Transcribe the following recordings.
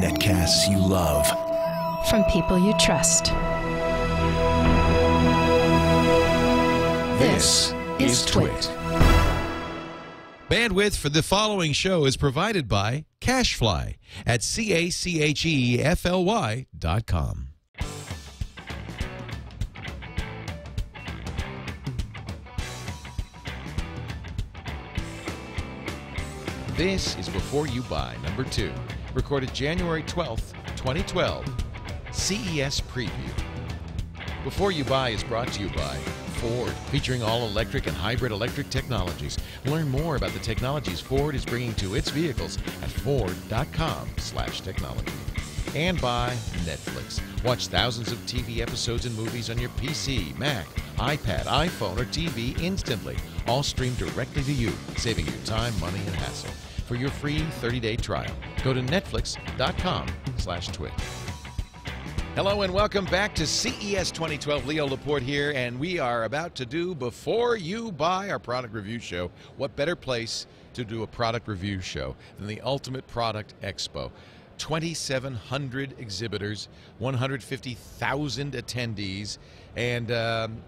Netcasts you love. From people you trust. This is TWiT. Bandwidth for the following show is provided by Cachefly at CACHEFLY.com. This is Before You Buy, number 2, recorded January 12th, 2012, CES Preview. Before You Buy is brought to you by Ford, featuring all-electric and hybrid electric technologies. Learn more about the technologies Ford is bringing to its vehicles at ford.com/technology. And by Netflix. Watch thousands of TV episodes and movies on your PC, Mac, iPad, iPhone, or TV instantly. All streamed directly to you, saving you time, money, and hassle. For your free 30-day trial, go to netflix.com/twit. Hello and welcome back to CES 2012. Leo Laporte here, and we are about to do Before You Buy, our product review show. What better place to do a product review show than the Ultimate Product Expo? 2,700 exhibitors, 150,000 attendees, and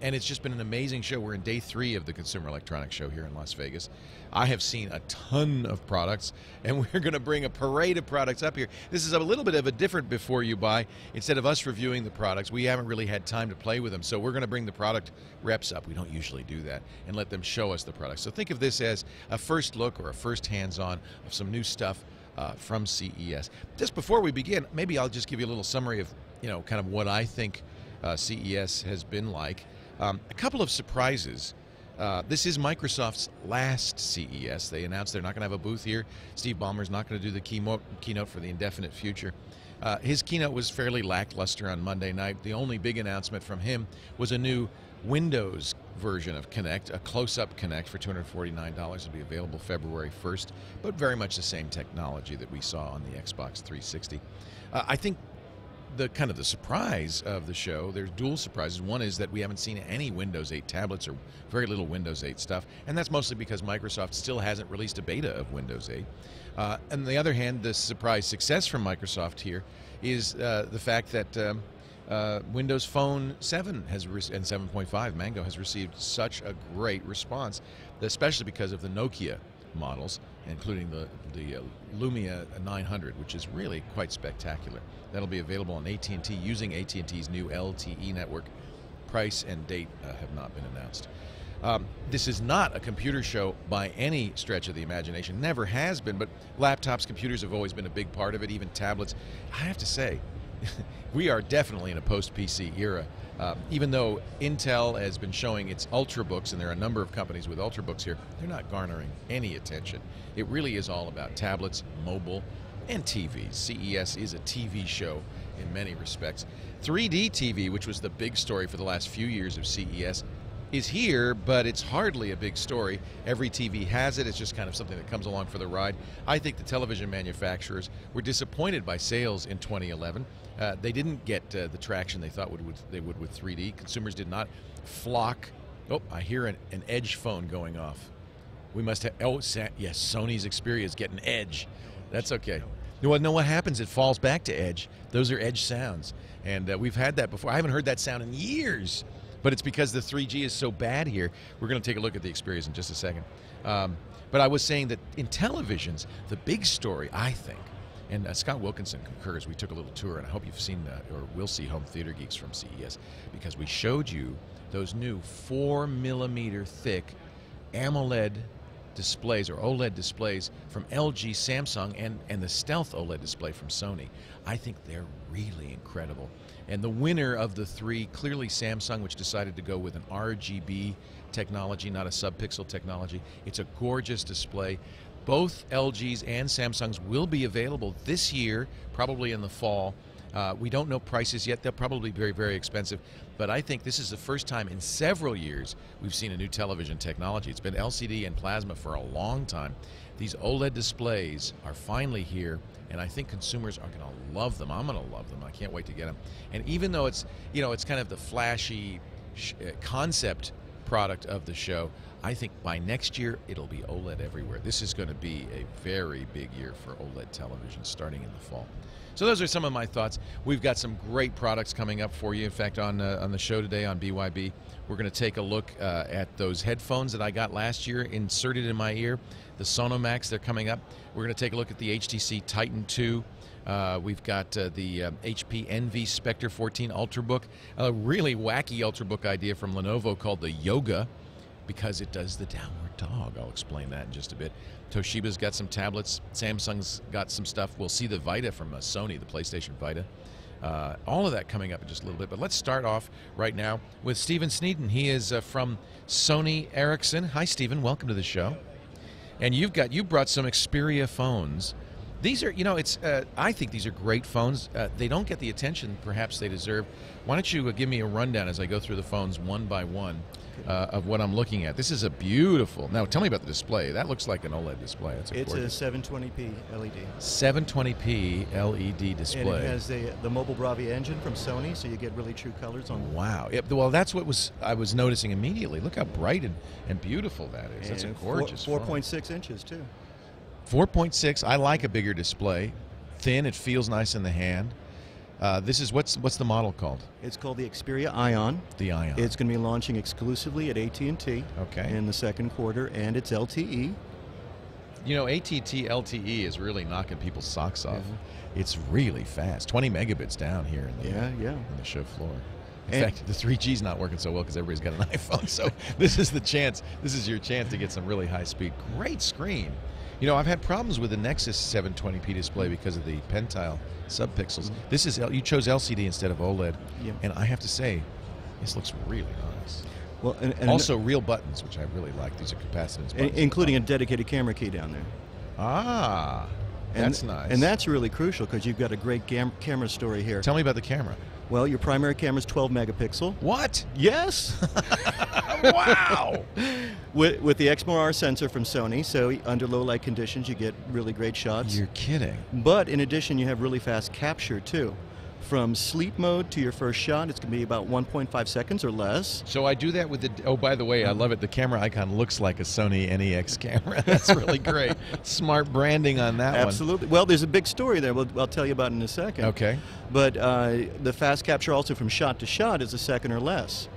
it's just been an amazing show. We're in day 3 of the Consumer Electronics Show here in Las Vegas. I have seen a ton of products, and we're going to bring a parade of products up here. This is a little bit of a different Before You Buy. Instead of us reviewing the products, we haven't really had time to play with them, so we're going to bring the product reps up. We don't usually do that, and let them show us the products. So think of this as a first look or a first hands-on of some new stuff from CES. Just before we begin, maybe I'll just give you a little summary of, kind of what I think CES has been like. A couple of surprises. This is Microsoft's last CES. They announced they're not going to have a booth here. Steve Ballmer's not going to do the keynote for the indefinite future. His keynote was fairly lackluster on Monday night. The only big announcement from him was a new Windows version of Kinect, a close-up Kinect for $249. It'll be available February 1st, but very much the same technology that we saw on the Xbox 360. I think the surprise of the show, there's dual surprises. One is that we haven't seen any Windows 8 tablets or very little Windows 8 stuff, and that's mostly because Microsoft still hasn't released a beta of Windows 8. On the other hand, the surprise success from Microsoft here is the fact that Windows Phone 7 and 7.5 Mango has received such a great response, especially because of the Nokia models, including the Lumia 900, which is really quite spectacular. That'll be available on AT&T using AT&T's new LTE network. Price and date have not been announced. This is not a computer show by any stretch of the imagination. Never has been, but laptops, computers have always been a big part of it, even tablets. I have to say, we are definitely in a post-PC era. Even though Intel has been showing its Ultrabooks, and there are a number of companies with Ultrabooks here, they're not garnering any attention. It really is all about tablets, mobile, and TVs. CES is a TV show in many respects. 3D TV, which was the big story for the last few years of CES, is here, but it's hardly a big story. Every TV has it. It's just kind of something that comes along for the ride. I think the television manufacturers were disappointed by sales in 2011. They didn't get the traction they thought they would with 3D. Consumers did not flock. Oh, I hear an Edge phone going off. We must have, yes, Sony's Xperia is getting Edge. That's okay. You want to know what happens? It falls back to Edge. Those are Edge sounds. And we've had that before. I haven't heard that sound in years. But it's because the 3G is so bad here. We're going to take a look at the Xperias in just a second. But I was saying that in televisions, the big story, I think, and Scott Wilkinson concurs, we took a little tour, and I hope you've seen or will see Home Theater Geeks from CES, because we showed you those new 4mm thick AMOLED displays or OLED displays from LG, Samsung, and the Stealth OLED display from Sony. I think they're really incredible. And the winner of the 3, clearly Samsung, which decided to go with an RGB technology, not a subpixel technology. It's a gorgeous display. Both LG's and Samsung's will be available this year, probably in the fall. We don't know prices yet. They'll probably be very, very expensive. But I think this is the first time in several years we've seen a new television technology. It's been LCD and plasma for a long time. These OLED displays are finally here, and I think consumers are going to love them. I'm going to love them. I can't wait to get them. And even though it's, it's kind of the flashy concept product of the show, I think by next year, it'll be OLED everywhere. This is going to be a very big year for OLED television starting in the fall. So those are some of my thoughts. We've got some great products coming up for you. In fact, on the show today on BYB, we're going to take a look at those headphones that I got last year inserted in my ear, the Sonomax. They're coming up. We're going to take a look at the HTC Titan 2. We've got the HP Envy Spectre 14 Ultrabook, a really wacky Ultrabook idea from Lenovo called the Yoga, because it does the downward dog. I'll explain that in just a bit. Toshiba's got some tablets. Samsung's got some stuff. We'll see the Vita from Sony, the PlayStation Vita. All of that coming up in just a little bit. But let's start off right now with Stephen Sneeden. He is from Sony Ericsson. Hi, Stephen. Welcome to the show. And you brought some Xperia phones. These are, I think these are great phones. They don't get the attention perhaps they deserve. Why don't you give me a rundown as I go through the phones one by one of what I'm looking at. This is a beautiful. Now, tell me about the display. That looks like an OLED display. It's a 720p LED. 720p LED display. And it has the Mobile Bravia engine from Sony, so you get really true colors on. Wow. Yeah, well, that's what I was noticing immediately. Look how bright and beautiful that is. That's a gorgeous 4.6 inches too. 4.6. I like a bigger display. Thin. It feels nice in the hand. This is what's the model called? It's called the Xperia Ion. The Ion. It's going to be launching exclusively at AT&T in the second quarter, and it's LTE. You know, AT&T LTE is really knocking people's socks off. It's really fast. 20 megabits down here in the show floor. In fact, the 3G's not working so well because everybody's got an iPhone. So this is the chance. This is your chance to get some really high speed. Great screen. You know, I've had problems with the Nexus 720p display because of the pentile subpixels. This is you chose LCD instead of OLED, and I have to say, this looks really nice. Well, and also real buttons, which I really like. These are capacitance buttons, including a dedicated camera key down there. Ah, that's nice. And that's really crucial because you've got a great camera story here. Tell me about the camera. Well, your primary camera is 12 megapixel. What? Yes. Wow. With the XMR sensor from Sony, so under low light conditions you get really great shots. You're kidding. But in addition, you have really fast capture too. From sleep mode to your first shot, it's going to be about 1.5 seconds or less. So I do that with the, oh, by the way, I love it. The camera icon looks like a Sony NEX camera. That's really great. Smart branding on that one. Absolutely. Well, there's a big story there. I'll tell you about it in a second. Okay. But the fast capture also from shot to shot is a second or less.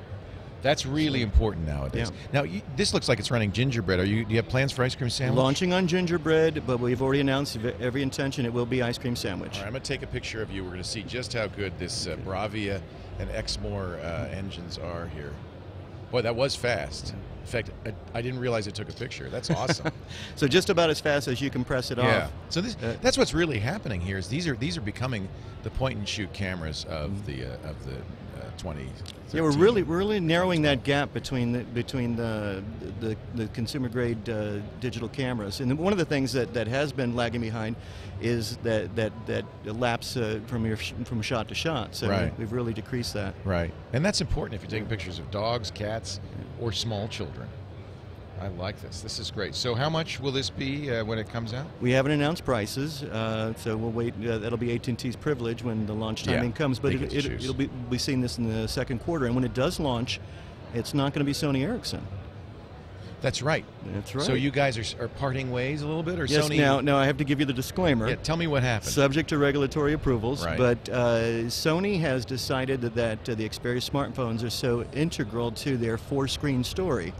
That's really important nowadays. Yeah. Now, this looks like it's running gingerbread. Do you have plans for ice cream sandwich? Launching on gingerbread, but we've already announced every intention it will be ice cream sandwich. All right, I'm going to take a picture of you. We're going to see just how good this Bravia and Exmor engines are here. Boy, that was fast. In fact, I didn't realize it took a picture. That's awesome. So just about as fast as you can press it off. So that's what's really happening here. Is these are becoming the point-and-shoot cameras of the 2013. Yeah, we're really narrowing that gap between the consumer grade digital cameras. And one of the things that has been lagging behind is that lapse from shot to shot. So we've really decreased that. Right, and that's important if you're taking pictures of dogs, cats, or small children. I like this. This is great. So how much will this be when it comes out? We haven't announced prices, so we'll wait. That'll be AT&T's privilege when the launch timing comes. But it'll be seeing this in the second quarter. And when it does launch, it's not going to be Sony Ericsson. That's right. That's right. So you guys are parting ways a little bit, or yes, Sony? Now I have to give you the disclaimer. Yeah, tell me what happened. Subject to regulatory approvals, right. But Sony has decided that the Xperia smartphones are so integral to their four-screen story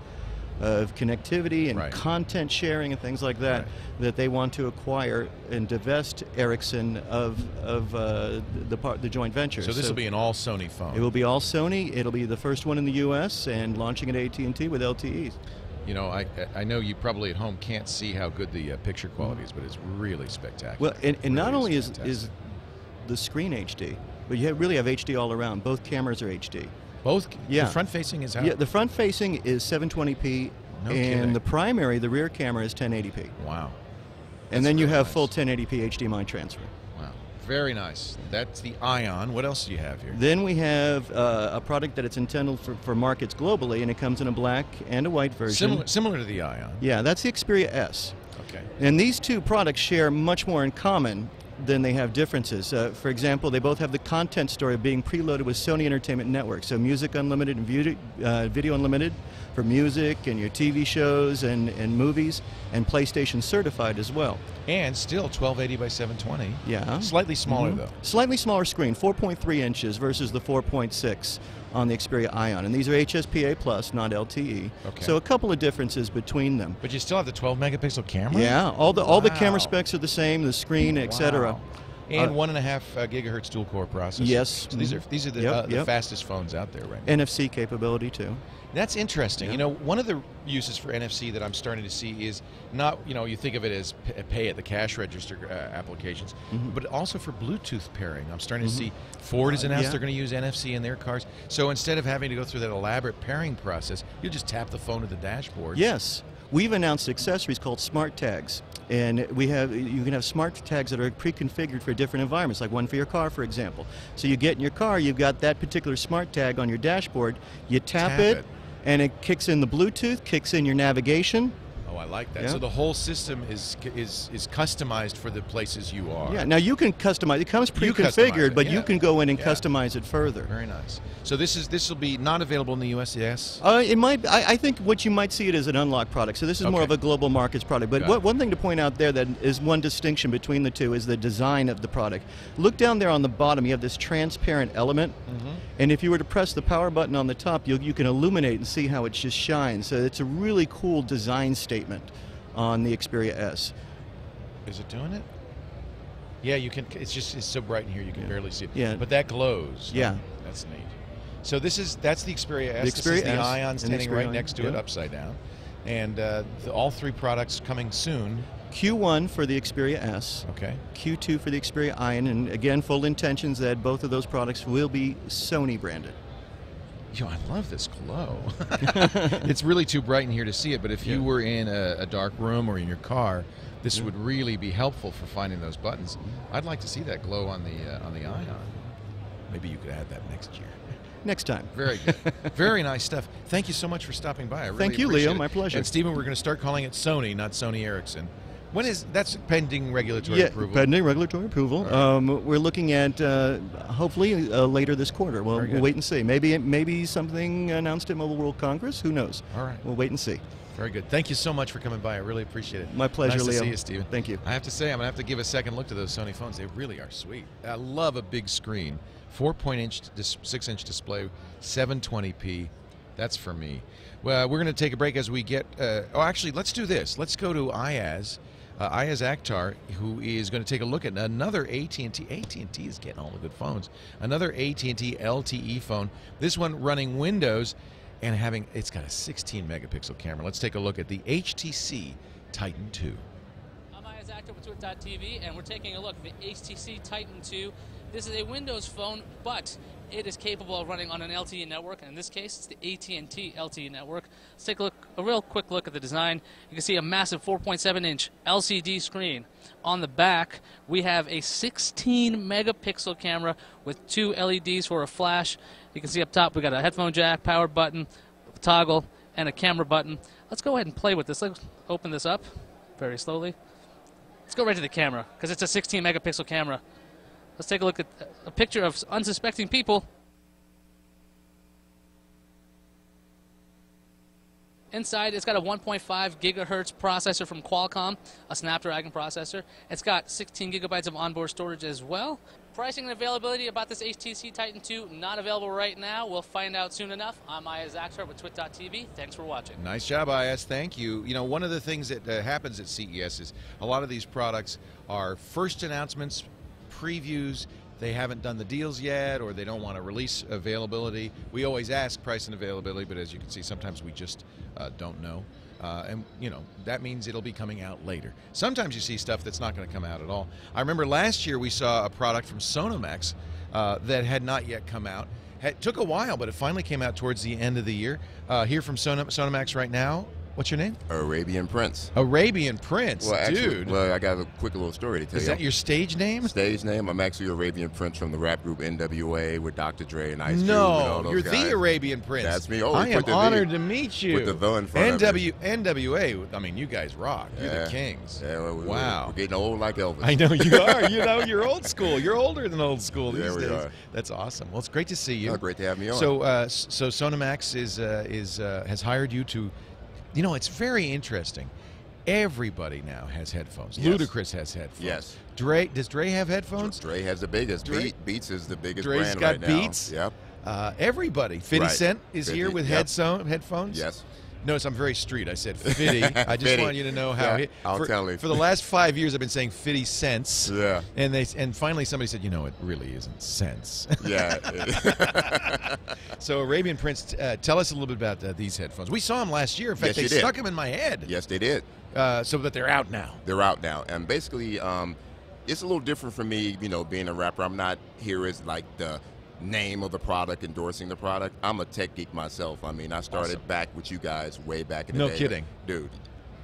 of connectivity and content sharing and things like that, that they want to acquire and divest Ericsson of the joint venture. So this will be an all Sony phone. It will be all Sony. It'll be the first one in the U.S. and launching at AT&T with LTE. You know, I know you probably at home can't see how good the picture quality is, but it's really spectacular. Well, and really not only is the screen HD, but you really have HD all around. Both cameras are HD. Both? Yeah. The front facing is how? Yeah, the front facing is 720p, and the primary, the rear camera, is 1080p. Wow. And then you have full 1080p HDMI transfer. Wow. Very nice. That's the Ion. What else do you have here? Then we have a product that it's intended for markets globally, and it comes in a black and a white version. Similar to the Ion. Yeah, that's the Xperia S. Okay. And these two products share much more in common then they have differences. For example, they both have the content story of being preloaded with Sony Entertainment Network, so music unlimited and video unlimited for music and your TV shows and movies, and PlayStation certified as well. And still 1280 by 720. Yeah. Slightly smaller though. Slightly smaller screen, 4.3 inches versus the 4.6 on the Xperia Ion. And these are HSPA Plus, not LTE. Okay. So a couple of differences between them. But you still have the 12 megapixel camera? Yeah, all the camera specs are the same, the screen, etc. Wow. And 1.5 gigahertz dual core processor. Yes. So these are the fastest phones out there right now. NFC capability too. That's interesting. Yeah. You know, one of the uses for NFC that I'm starting to see is not, you think of it as pay at the cash register applications, but also for Bluetooth pairing. I'm starting to see Ford has announced they're going to use NFC in their cars. So instead of having to go through that elaborate pairing process, you just tap the phone to the dashboard. Yes. We've announced accessories called smart tags, and you can have smart tags that are pre-configured for different environments, like one for your car, for example. So you get in your car, you've got that particular smart tag on your dashboard, you tap it, and it kicks in the Bluetooth, kicks in your navigation. Oh, I like that. Yeah. So the whole system is customized for the places you are. Yeah. Now you can customize. It comes pre-configured, but you can go in and customize it further. Very nice. So this will be not available in the U.S. Yes. It might. I think what you might see it as an unlocked product. So this is more of a global markets product. But one thing to point out there that is one distinction between the two is the design of the product. Look down there on the bottom. You have this transparent element, and if you were to press the power button on the top, you can illuminate and see how it just shines. So it's a really cool design statement on the Xperia S. Is it doing it? Yeah, you can. It's so bright in here you can barely see it. Yeah. But that glows. Yeah. That's neat. So that's the Xperia S. The Xperia this is the S Ion standing right next to it, yeah. upside down. And all three products coming soon. Q1 for the Xperia S. Okay. Q2 for the Xperia Ion, and again, full intentions that both of those products will be Sony branded. Yo, I love this glow. It's really too bright in here to see it, but if you were in a dark room or in your car, this would really be helpful for finding those buttons. I'd like to see that glow on the Ion. Maybe you could add that next year. Next time. Very good. Very nice stuff. Thank you so much for stopping by. I really Thank you, appreciate Leo. it. My pleasure. And Stephen, we're going to start calling it Sony, not Sony Ericsson. When is that's pending regulatory approval? Pending regulatory approval. Right. We're looking at hopefully later this quarter. We'll wait and see. Maybe something announced at Mobile World Congress. Who knows? All right. We'll wait and see. Very good. Thank you so much for coming by. I really appreciate it. My pleasure, nice Leo. to see you, Stephen. Thank you. I have to say, I'm going to have to give a second look to those Sony phones. They really are sweet. I love a big screen. 6-inch display, 720p. That's for me. Well, we're going to take a break as we get... actually, let's do this. Let's go to Iyaz. Iyaz Akhtar, who is going to take a look at another AT&T. AT&T is getting all the good phones. Another AT&T LTE phone. This one running Windows and it's got a 16 megapixel camera. Let's take a look at the HTC Titan 2. I'm Iyaz Akhtar with TWiT.tv, and we're taking a look at the HTC Titan 2. This is a Windows phone, but it is capable of running on an LTE network, and in this case, it's the AT&T LTE network. Let's take a real quick look at the design. You can see a massive 4.7-inch LCD screen. On the back, we have a 16-megapixel camera with 2 LEDs for a flash. You can see up top, we got a headphone jack, power button, toggle, and a camera button. Let's go ahead and play with this. Let's open this up very slowly. Let's go right to the camera, because it's a 16-megapixel camera. Let's take a look at a picture of unsuspecting people. Inside, it's got a 1.5 gigahertz processor from Qualcomm, a Snapdragon processor. It's got 16 gigabytes of onboard storage as well. Pricing and availability about this HTC Titan 2, not available right now. We'll find out soon enough. I'm Iyaz Akhtar with TWiT.tv. Thanks for watching. Nice job, Iyaz. Thank you. You know, one of the things that happens at CES is a lot of these products are first announcements, previews. They haven't done the deals yet, or they don't want to release availability. We always ask price and availability, but as you can see, sometimes we just don't know. And, you know, that means it'll be coming out later. Sometimes you see stuff that's not going to come out at all. I remember last year we saw a product from Sonomax that had not yet come out. It took a while, but it finally came out towards the end of the year. Here from Sonomax right now, What's your name? Arabian Prince. Arabian Prince, Well, actually, dude. well, I got a quick little story to tell you. Is that your stage name? Stage name? I'm actually Arabian Prince from the rap group NWA with Dr. Dre and Ice Cube and No, all those you're guys. the Arabian Prince. That's me. Oh, I we am put the honored V to meet you. with the the in front of it. NWA, I mean, you guys rock. You're the kings. Yeah, well, wow. We're getting old like Elvis. I know you are. You know, you're old school. You're older than old school these Yeah, we days. are. That's awesome. Well, it's great to see you. Oh, great to have me on. So Sonomax has hired you to. You know, it's very interesting. Everybody now has headphones. Yes. Ludacris has headphones. Yes. Does Dre have headphones? Dre has the biggest. Beats is the biggest Dre's brand got right now. Beats. Yep. Everybody. 50 Right. Cent is 50, here with yep. headphones. Yes. Notice I'm very street. I said 50. I just 50. want you to know how. Yeah, I'll tell you. For the last 5 years, I've been saying 50 cents. Yeah. And finally somebody said, you know, it really isn't cents. Yeah. So Arabian Prince, tell us a little bit about these headphones. We saw them last year. In fact, Yes, they you did. stuck them in my head. Yes, they did. So that they're out now. They're out now, and basically, it's a little different for me. You know, being a rapper, I'm not here as like the name of the product, endorsing the product. I'm a tech geek myself. I mean, I started back with you guys way back in the day. No kidding. Dude.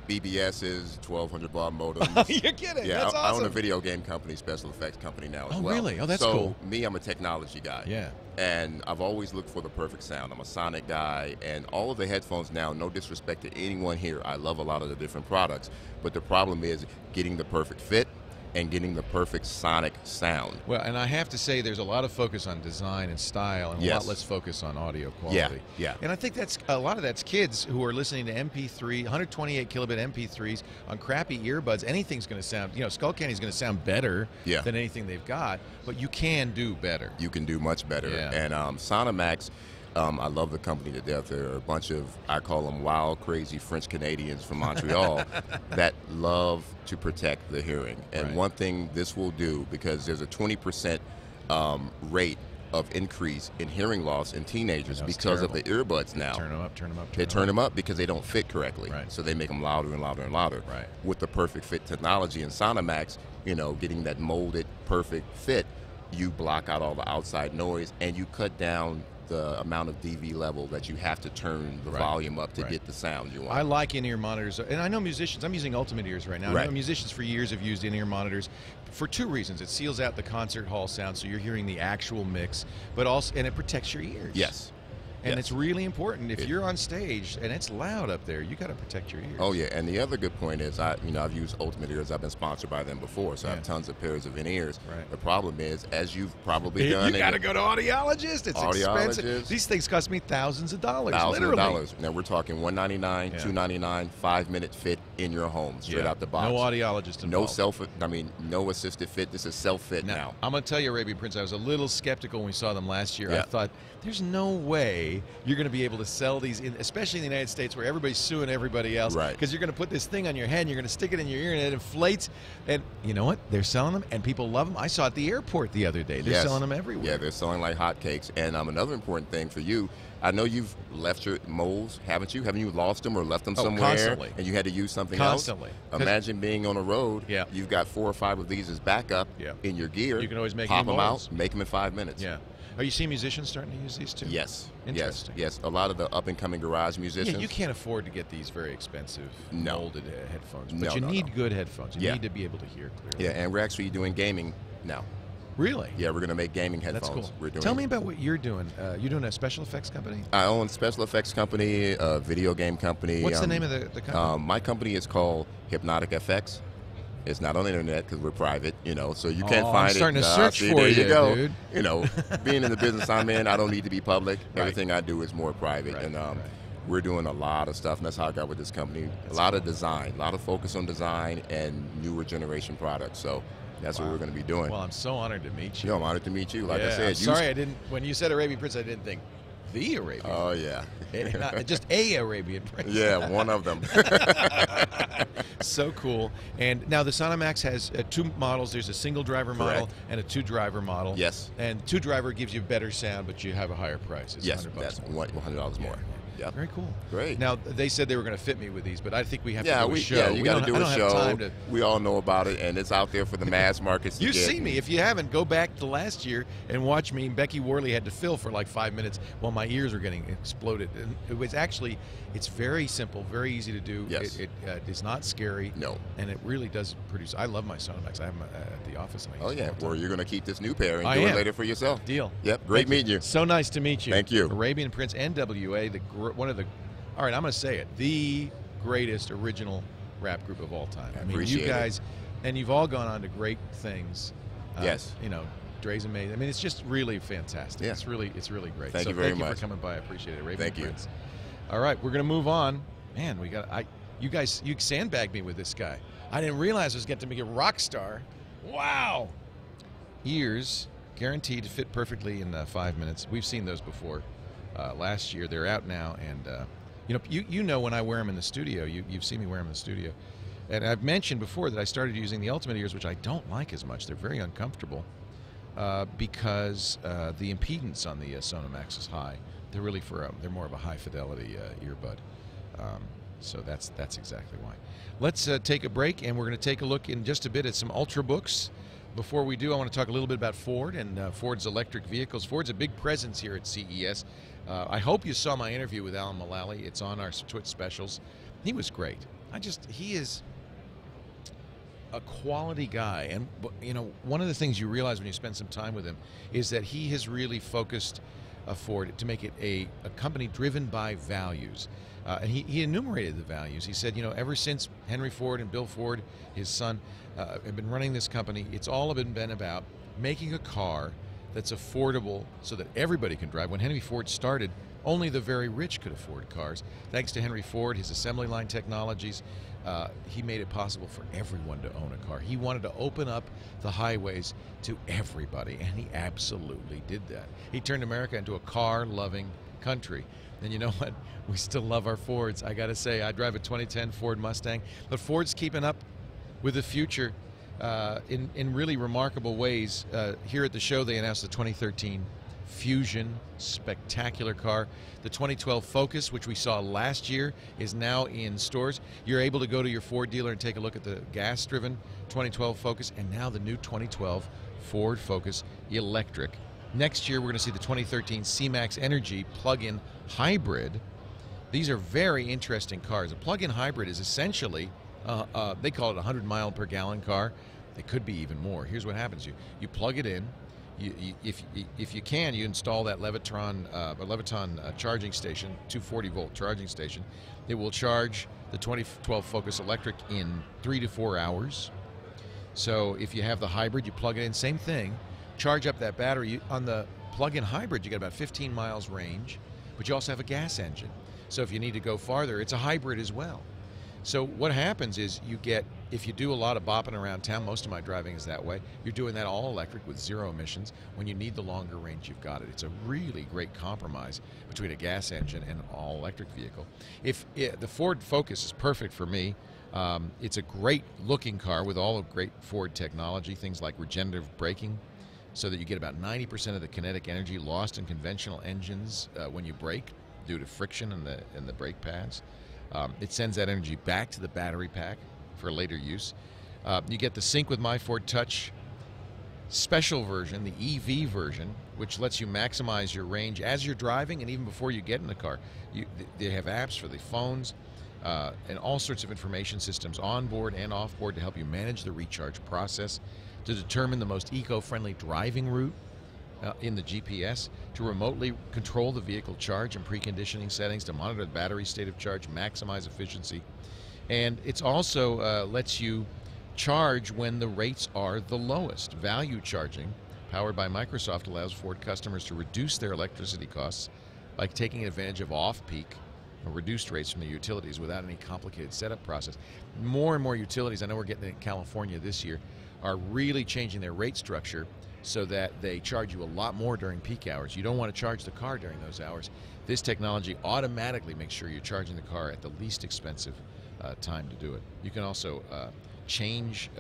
BBS's 1200 baud modems. You're kidding. Yeah, That's I own awesome. a video game company, special effects company now as Oh, well. really? Oh, that's so cool. Me, I'm a technology guy. Yeah. And I've always looked for the perfect sound. I'm a sonic guy, and all of the headphones now, no disrespect to anyone here, I love a lot of the different products, but the problem is getting the perfect fit and getting the perfect sonic sound. Well, and I have to say there's a lot of focus on design and style and a lot less focus on audio quality. Yeah. And I think that's a lot of that's kids who are listening to MP3, 128 kilobit MP3s on crappy earbuds. Anything's going to sound, you know, Skull Candy's going to sound better than anything they've got, but you can do better. You can do much better. Yeah. And Sonomax, I love the company to death. There are a bunch of, I call them wild, crazy French Canadians from Montreal that love to protect the hearing. And one thing this will do, because there's a 20% rate of increase in hearing loss in teenagers because of the earbuds now. Turn them up, turn them up. They turn them up because they don't fit correctly. Right. So they make them louder and louder and louder. Right. With the perfect fit technology in Sonomax, you know, getting that molded perfect fit, you block out all the outside noise and you cut down the amount of dB level that you have to turn the volume up to get the sound you want. I like in-ear monitors, and I know musicians. I'm using Ultimate Ears right now. I know musicians for years have used in-ear monitors for two reasons. It seals out the concert hall sound, so you're hearing the actual mix, but also, and it protects your ears. Yes. And it's really important. If you're on stage and it's loud up there, you got to protect your ears. Oh yeah, and the other good point is, I've used Ultimate Ears. I've been sponsored by them before, so I have tons of pairs of in-ears. Right. The problem is, as you've probably done, you got to go to audiologist. It's expensive. These things cost me thousands of dollars. Thousands of dollars. Now we're talking $199, $299, 5-minute fit in your home, straight out the box. No audiologist involved. No assisted fit. This is self-fit now. I'm going to tell you, Arabian Prince, I was a little skeptical when we saw them last year. I thought, there's no way you're going to be able to sell these, especially in the United States where everybody's suing everybody else. Right. Because you're going to put this thing on your head and you're going to stick it in your ear and it inflates. And you know what? They're selling them and people love them. I saw it at the airport the other day. They're selling them everywhere. Yeah, they're selling like hotcakes. And another important thing for you, I know you've left your moles, haven't you? Haven't you lost them or left them somewhere? Constantly. And you had to use something Constantly. else? Imagine being on a road. Yeah. You've got 4 or 5 of these as backup in your gear. You can always make pop new them moles. out, make them in 5 minutes. Yeah. Are you seeing musicians starting to use these too? Yes. Interesting. Yes. A lot of the up-and-coming garage musicians. Yeah, you can't afford to get these very expensive molded headphones. But No, you no, need no. good headphones. You need to be able to hear clearly. Yeah, and we're actually doing gaming now. Really? Yeah, we're going to make gaming headphones. That's cool. We're doing. Tell me about what you're doing. You're doing a special effects company? I own a special effects company, a video game company. What's the name of the company? My company is called Hypnotic FX. It's not on the internet because we're private, so you can't find it. I'm starting to search for there you, you go. Dude. Being in the business I'm in, I don't need to be public. Everything I do is more private, and we're doing a lot of stuff, and that's how I got with this company. A lot of design, a lot of focus on design and newer generation products. So that's what we're going to be doing. Well, I'm so honored to meet you. I'm honored to meet you. Like I said, I'm sorry I didn't. When you said Arabian Prince, I didn't think the Arabian. Oh yeah, not just a Arabian Prince. Yeah, one of them. So cool. And now the Sonomax has 2 models. There's a single driver model and a 2-driver model. Yes. And 2-driver gives you better sound, but you have a higher price. It's yes, $100 that's more. $100 more. Yep. Very cool. Great. Now, they said they were going to fit me with these, but I think we have to do a show. Yeah, you got to do a show. Have time to... We all know about it, and it's out there for the mass markets to You get. see me. If you haven't, go back to last year and watch me. Becky Worley had to fill for like 5 minutes while my ears were getting exploded. And it was actually, it's very simple, very easy to do. Yes. It is not scary. No. And it really does produce. I love my Sonomax. I have them at the office. And I use them all the time. Well, you're going to keep this new pair and I do am. it later for yourself. Deal. Yep. Great meeting you. So nice to meet you. Thank you. Arabian Prince NWA, one of the, all right, I'm going to say it, the greatest original rap group of all time. I mean, you guys, and you've all gone on to great things. Yes. You know, Dre's amazing. I mean, it's just really fantastic. Yeah. It's really great. Thank you very much. Thank you for coming by. I appreciate it, Arabian Thank you. Prince. All right, we're going to move on. Man, you guys, you sandbagged me with this guy. I didn't realize I was getting to make a rock star. Wow. Ears guaranteed to fit perfectly in 5 minutes. We've seen those before. Last year, they're out now, and you know when I wear them in the studio. You've seen me wear them in the studio, and I've mentioned before that I started using the Ultimate ears, which I don't like as much. They're very uncomfortable because the impedance on the Sonomax is high. They're really they're more of a high fidelity earbud. So that's exactly why. Let's take a break, and we're going to take a look in just a bit at some Ultrabooks. Before we do, I want to talk a little bit about Ford and Ford's electric vehicles. Ford's a big presence here at CES. I hope you saw my interview with Alan Mullally. It's on our TWiT specials. He was great. He is a quality guy. And, you know, one of the things you realize when you spend some time with him is that he has really focused Ford to make it a company driven by values. And he enumerated the values. He said, you know, ever since Henry Ford and Bill Ford, his son, have been running this company, it's all been about making a car that's affordable so that everybody can drive. When Henry Ford started, only the very rich could afford cars. Thanks to Henry Ford, his assembly line technologies, he made it possible for everyone to own a car. He wanted to open up the highways to everybody, and he absolutely did that. He turned America into a car-loving country. And you know what? We still love our Fords. I got to say, I drive a 2010 Ford Mustang, but Ford's keeping up with the future in really remarkable ways. Here at the show, they announced the 2013 Fusion, spectacular car. The 2012 Focus, which we saw last year, is now in stores. You're able to go to your Ford dealer and take a look at the gas-driven 2012 Focus, and now the new 2012 Ford Focus Electric. Next year, we're going to see the 2013 C-Max Energy plug-in hybrid. These are very interesting cars. A plug-in hybrid is essentially, they call it a 100-mile-per-gallon car. It could be even more. Here's what happens. You plug it in. If you can, you install that Leviton charging station, 240-volt charging station. It will charge the 2012 Focus Electric in 3 to 4 hours. So if you have the hybrid, you plug it in, same thing. Charge up that battery. On the plug-in hybrid, you get about 15 miles range, but you also have a gas engine. So if you need to go farther, it's a hybrid as well. So what happens is you get, if you do a lot of bopping around town, most of my driving is that way, you're doing that all electric with 0 emissions. When you need the longer range, you've got it. It's a really great compromise between a gas engine and an all-electric vehicle. The Ford Focus is perfect for me. It's a great looking car with all of great Ford technology, things like regenerative braking, so that you get about 90% of the kinetic energy lost in conventional engines when you brake due to friction in the brake pads. It sends that energy back to the battery pack for later use. You get the Sync with My Ford Touch special version, the EV version, which lets you maximize your range as you're driving and even before you get in the car. They have apps for the phones and all sorts of information systems on board and off board to help you manage the recharge process, to determine the most eco-friendly driving route in the GPS, to remotely control the vehicle charge and preconditioning settings, to monitor the battery state of charge, maximize efficiency. And it's also lets you charge when the rates are the lowest. Value charging, powered by Microsoft, allows Ford customers to reduce their electricity costs by taking advantage of off-peak or reduced rates from the utilities without any complicated setup process. More and more utilities, I know we're getting in California this year, are really changing their rate structure so that they charge you a lot more during peak hours. You don't want to charge the car during those hours. This technology automatically makes sure you're charging the car at the least expensive time to do it. You can also change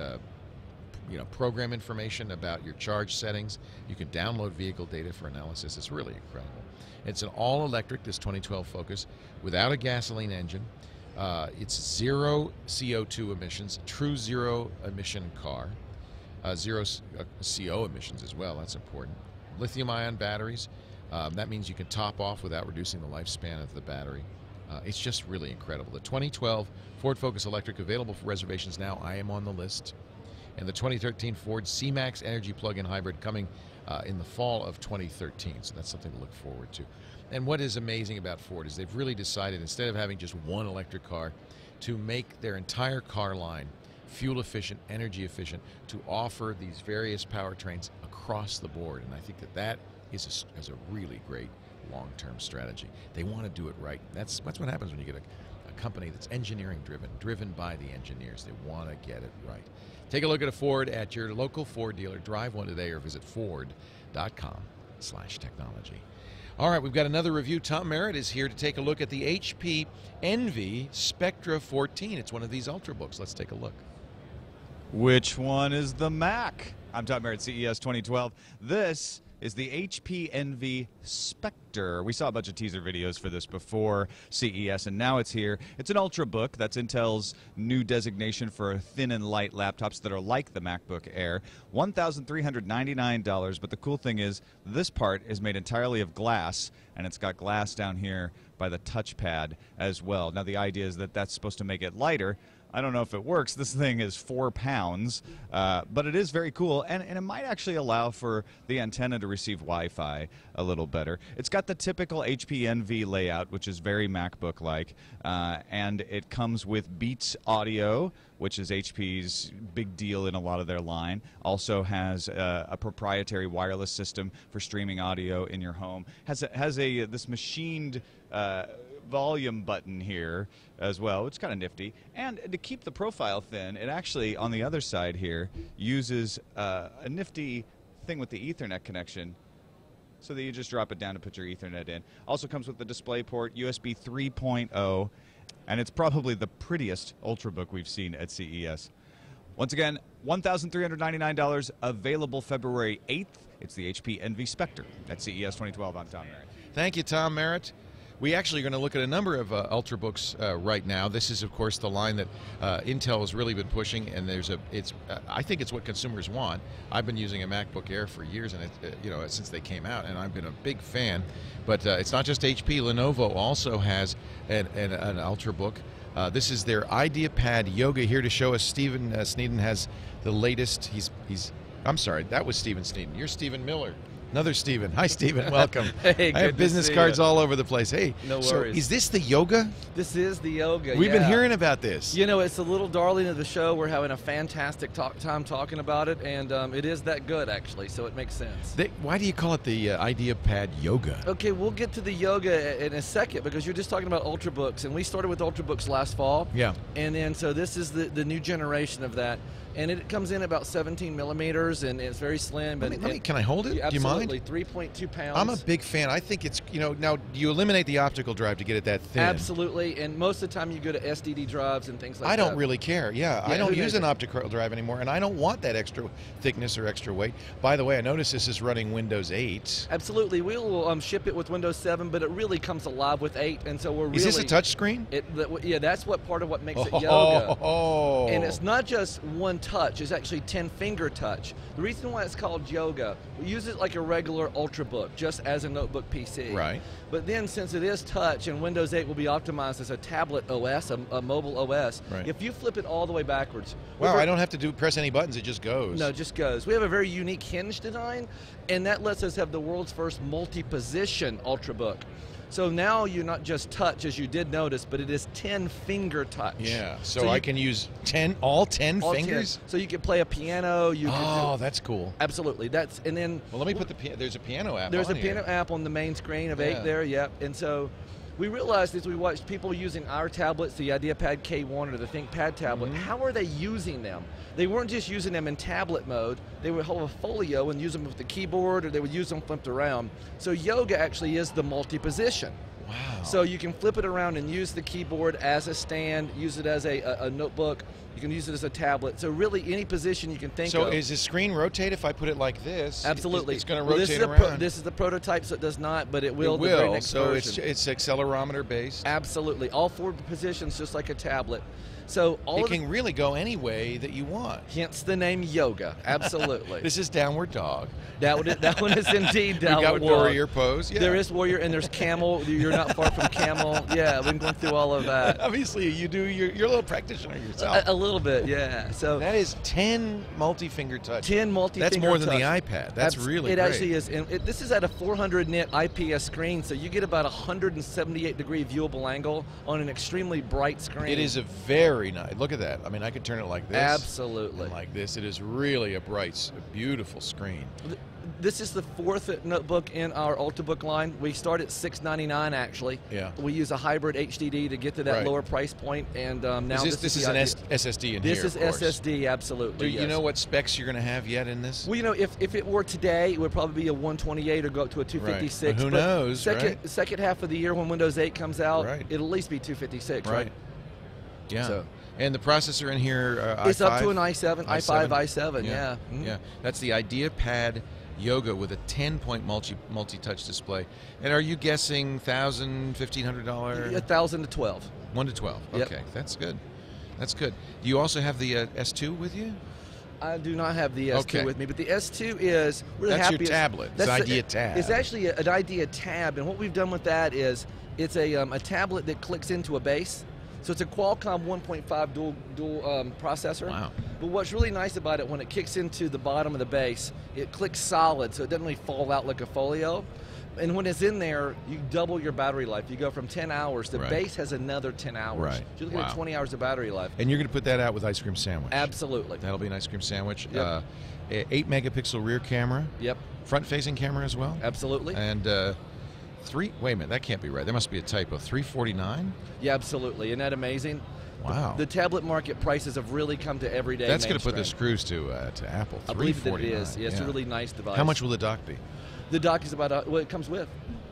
program information about your charge settings. You can download vehicle data for analysis. It's really incredible. It's an all-electric, this 2012 Focus, without a gasoline engine. It's zero CO2 emissions, true zero-emission car. Zero CO emissions as well, that's important. Lithium-ion batteries, that means you can top off without reducing the lifespan of the battery. It's just really incredible. The 2012 Ford Focus Electric available for reservations now. I am on the list. And the 2013 Ford C-Max Energy Plug-in Hybrid coming in the fall of 2013. So that's something to look forward to. And what is amazing about Ford is they've really decided, instead of having just one electric car, to make their entire car line fuel efficient, energy efficient, to offer these various powertrains across the board. And I think that is a really great long-term strategy. They want to do it right. That's what happens when you get a company that's engineering driven by the engineers. They want to get it right. Take a look at a Ford at your local Ford dealer. Drive one today or visit ford.com/technology. All right, we've got another review. Tom Merritt is here to take a look at the HP Envy Spectre 14. It's one of these Ultrabooks. Let's take a look. Which one is the Mac? I'm Tom Merritt, CES 2012. This is the HP Envy Spectre. We saw a bunch of teaser videos for this before CES, and now it's here. It's an Ultrabook. That's Intel's new designation for thin and light laptops that are like the MacBook Air. $1,399, but the cool thing is this part is made entirely of glass, and it's got glass down here by the touchpad as well. Now, the idea is that that's supposed to make it lighter. I don't know if it works. This thing is 4 pounds, but it is very cool, and it might actually allow for the antenna to receive Wi-Fi a little better. It's got the typical HP Envy layout, which is very MacBook-like, and it comes with Beats Audio, which is HP's big deal in a lot of their line. Also has a proprietary wireless system for streaming audio in your home. Has this machined volume button here as well, which is kind of nifty. And to keep the profile thin, it actually, on the other side here, uses a nifty thing with the Ethernet connection so that you just drop it down to put your Ethernet in. Also comes with the DisplayPort, USB 3.0, and it's probably the prettiest Ultrabook we've seen at CES. Once again, $1,399, available February 8th. It's the HP Envy Spectre at CES 2012. I'm Tom Merritt. Thank you, Tom Merritt. We actually are going to look at a number of Ultrabooks right now. This is, of course, the line that Intel has really been pushing, and I think it's what consumers want. I've been using a MacBook Air for years, and since they came out, and I've been a big fan. But it's not just HP. Lenovo also has an Ultrabook. This is their IdeaPad Yoga. Here to show us, Stephen Sneeden has the latest. I'm sorry, that was Stephen Sneeden. You're Stephen Miller. Another Stephen. Hi, Stephen. Welcome. Hey, I have business cards all over the place. Hey, no worries. So is this the Yoga? This is the Yoga. We've been hearing about this. You know, it's the little darling of the show. We're having a fantastic time talking about it, and it is that good, actually, so it makes sense. Why do you call it the IdeaPad Yoga? Okay, we'll get to the Yoga in a second, because you're just talking about Ultrabooks, and we started with Ultrabooks last fall. Yeah. And then, so this is the new generation of that. And it comes in about 17 millimeters, and it's very slim. Can I hold it? Absolutely. Do you mind? 3.2 pounds. I'm a big fan. I think it's, now, do you eliminate the optical drive to get it that thin? Absolutely. And most of the time you go to SDD drives and things like that. I don't really care. Yeah, I don't use an optical drive anymore, and I don't want that extra thickness or extra weight. By the way, I notice this is running Windows 8. Absolutely. We will ship it with Windows 7, but it really comes alive with 8, and so we're really... Is this a touch screen? Yeah, that's what part of what makes it Yoga. Oh. And it's not just one touch. It's actually 10-finger touch. The reason why it's called Yoga, we use it like a regular Ultrabook, just as a notebook PC. Right. But then, since it is touch, and Windows 8 will be optimized as a tablet OS, a mobile OS, right. If you flip it all the way backwards... Wow, I don't have to press any buttons, it just goes. No, it just goes. We have a very unique hinge design, and that lets us have the world's first multi-position Ultrabook. So now you're not just touch, as you did notice, but it is 10-finger touch. Yeah, so I can use all 10 fingers? 10. So you can play a piano. That's cool. Absolutely. Well, let me put there's a piano app There's a piano app on the main screen of 8 there, yep. And so we realized as we watched people using our tablets, the IdeaPad K1 or the ThinkPad tablet, how are they using them? They weren't just using them in tablet mode. They would hold a folio and use them with the keyboard, or they would use them flipped around. So Yoga actually is the multi-position. Wow. So you can flip it around and use the keyboard as a stand, use it as a notebook, You can use it as a tablet. So really, any position you can think of. So is the screen rotate if I put it like this? Absolutely. It's going to rotate around. This is the prototype, so it does not, but it will. It the very will. next So version. it's accelerometer based. Absolutely. All 4 positions, just like a tablet. So it can really go any way that you want. Hence the name Yoga. Absolutely. This is downward dog. That one is indeed downward dog. We got warrior pose. Yeah. There is warrior, and there's camel. You're not far from camel. Yeah, we've been going through all of that. Obviously, you do. You're a little practitioner yourself. A little bit, yeah. So that is 10 multi-finger touch. 10 multi-finger. That's more than touch. the iPad. That's really it great. Actually is. And this is at a 400 nit IPS screen, so you get about 178 degree viewable angle on an extremely bright screen. It is a very nice. Look at that. I mean, I could turn it like this. Absolutely. And like this. It is really a bright, beautiful screen. This is the 4th notebook in our Ultrabook line. We start at $699 actually. Yeah. We use a hybrid HDD to get to that lower price point, and now this is an SSD in this here. This is SSD, absolutely. Do you know what specs you're going to have yet in this? Well, you know, if it were today, it would probably be a 128 or go up to a 256. Right. But who knows? Second half of the year when Windows 8 comes out, right. it'll at least be 256, right? Yeah. So. And the processor in here, it's i5? up to an i7, i5, yeah. Mm-hmm. Yeah. That's the IdeaPad Yoga with a 10-point multi-touch display. And are you guessing $1,000, $1,500? $1,000 to 12. 1 to 12. Yep. Okay, that's good. That's good. Do you also have the S2 with you? I do not have the S2 with me, but the S2 is really That's happy. your tablet. It's an IdeaTab. It's actually an IdeaTab, and what we've done with that is it's a tablet that clicks into a base. So it's a Qualcomm 1.5 dual processor. Wow. But what's really nice about it, when it kicks into the bottom of the base, it clicks solid, so it doesn't really fall out like a folio. And when it's in there, you double your battery life. You go from 10 hours. The base has another 10 hours. Right. So you're looking at 20 hours of battery life. And you're going to put that out with ice cream sandwich. Absolutely. That'll be an ice cream sandwich. Yep. 8 megapixel rear camera. Yep. Front-facing camera as well. Absolutely. And wait a minute, that can't be right. There must be a typo. 349? Yeah, absolutely. Isn't that amazing? Wow. The tablet market prices have really come to everyday. That's going to put the screws to Apple. I believe that it is. Yeah, it's a really nice device. How much will the dock be? The dock is about well, it comes with.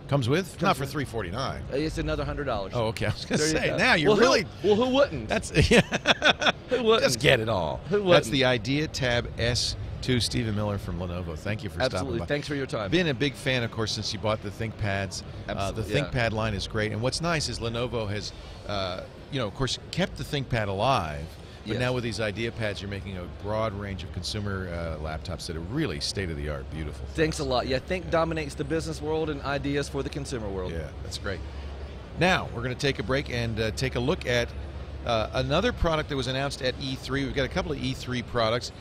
Comes with? Not for $349. It's another $100. Oh, okay. I was going to say, you now you're really... Well, who wouldn't? That's who wouldn't? Just get it all. Who wouldn't? That's the IdeaTab S2. Stephen Miller from Lenovo. Thank you for stopping by. Absolutely. Thanks for your time. Been a big fan, of course, since you bought the ThinkPads. The ThinkPad line is great. And what's nice is Lenovo has, of course, kept the ThinkPad alive. But now with these IdeaPads, you're making a broad range of consumer laptops that are really state-of-the-art, beautiful. Thanks a lot. Yeah, Think dominates the business world and ideas for the consumer world. Yeah, that's great. Now, we're going to take a break and take a look at another product that was announced at E3. We've got a couple of E3 products.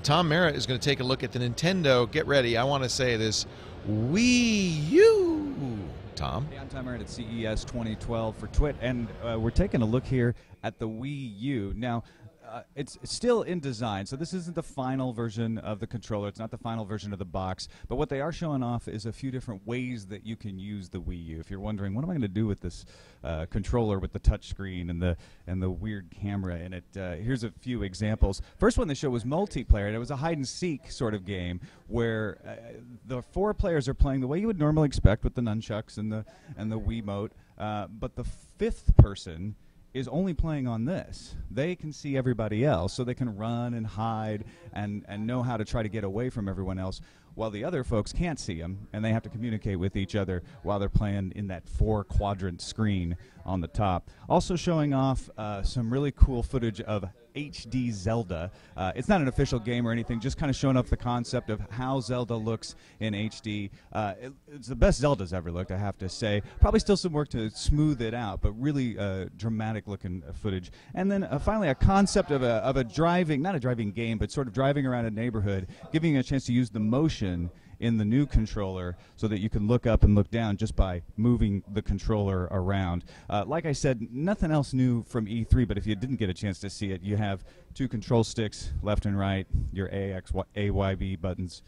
Tom Merritt is going to take a look at the Nintendo, get ready, I want to say this, Wii U. Tom? Hey, I'm Tom Merritt at CES 2012 for TWiT, and we're taking a look here at the Wii U. Now, it's still in design, so this isn't the final version of the controller. It's not the final version of the box. But what they are showing off is a few different ways that you can use the Wii U. If you're wondering, what am I going to do with this controller with the touch screen and the weird camera in it? Here's a few examples. First one they showed was multiplayer, and it was a hide-and-seek sort of game where the 4 players are playing the way you would normally expect with the nunchucks and the Wiimote, but the 5th person is only playing on this. They can see everybody else, so they can run and hide and know how to try to get away from everyone else, while the other folks can't see them, and they have to communicate with each other while they're playing in that 4-quadrant screen on the top. Also showing off some really cool footage of HD Zelda. It's not an official game or anything, just kind of showing off the concept of how Zelda looks in HD. It's the best Zelda's ever looked, I have to say. Probably still some work to smooth it out, but really dramatic looking footage. And then finally a concept of a driving, not a driving game, but sort of driving around a neighborhood, giving you a chance to use the motion in the new controller so that you can look up and look down just by moving the controller around. Like I said, nothing else new from E3, but if you didn't get a chance to see it, you have 2 control sticks, left and right, your A, X, A, Y, B buttons,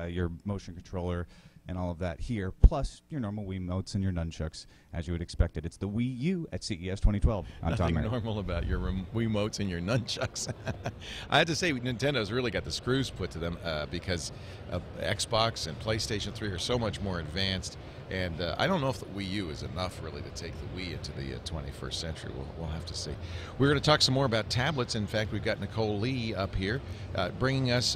your motion controller, and all of that here, plus your normal Wiimotes and your nunchucks, as you would expect it. It's the Wii U at CES 2012. I'm Tom Nothing Merritt. normal about your Wiimotes and your nunchucks. I have to say, Nintendo's really got the screws put to them because Xbox and PlayStation 3 are so much more advanced. And I don't know if the Wii U is enough, really, to take the Wii into the 21st century. We'll have to see. We're going to talk some more about tablets. In fact, we've got Nicole Lee up here bringing us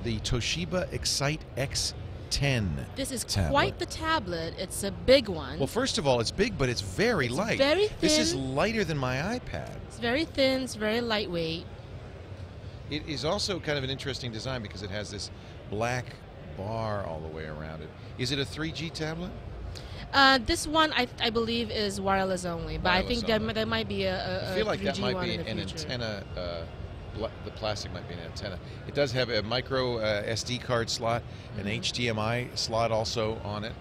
the Toshiba Excite X10 This is tablet. quite the tablet. It's a big one. Well, first of all, it's big, but it's very light. Very thin. This is lighter than my iPad. It's very thin. It's very lightweight. It is also kind of an interesting design because it has this black bar all the way around it. Is it a 3G tablet? This one, I believe, is wireless only, but I think there might be a I feel like 3G that might one be in the an future. antenna. The plastic might be an antenna. It does have a micro SD card slot, an HDMI slot also on it.